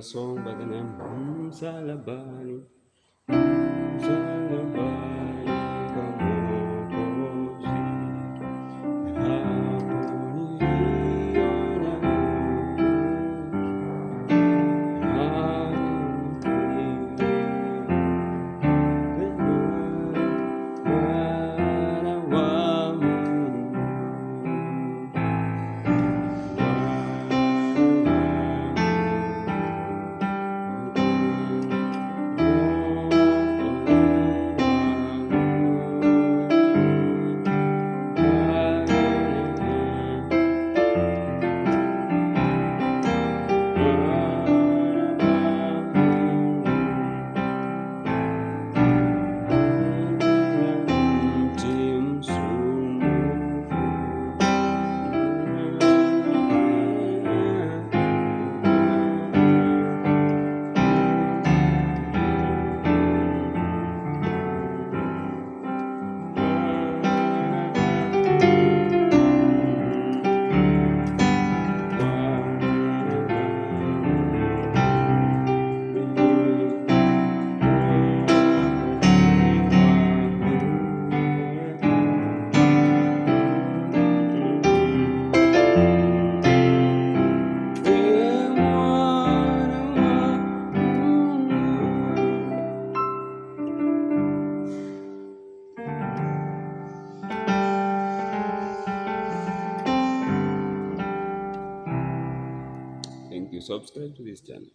song by the name Msalabani. Msalabani kwa Mwokozi, hapo niliona Mwana wa Mungu. Thank you. Subscribe to this channel.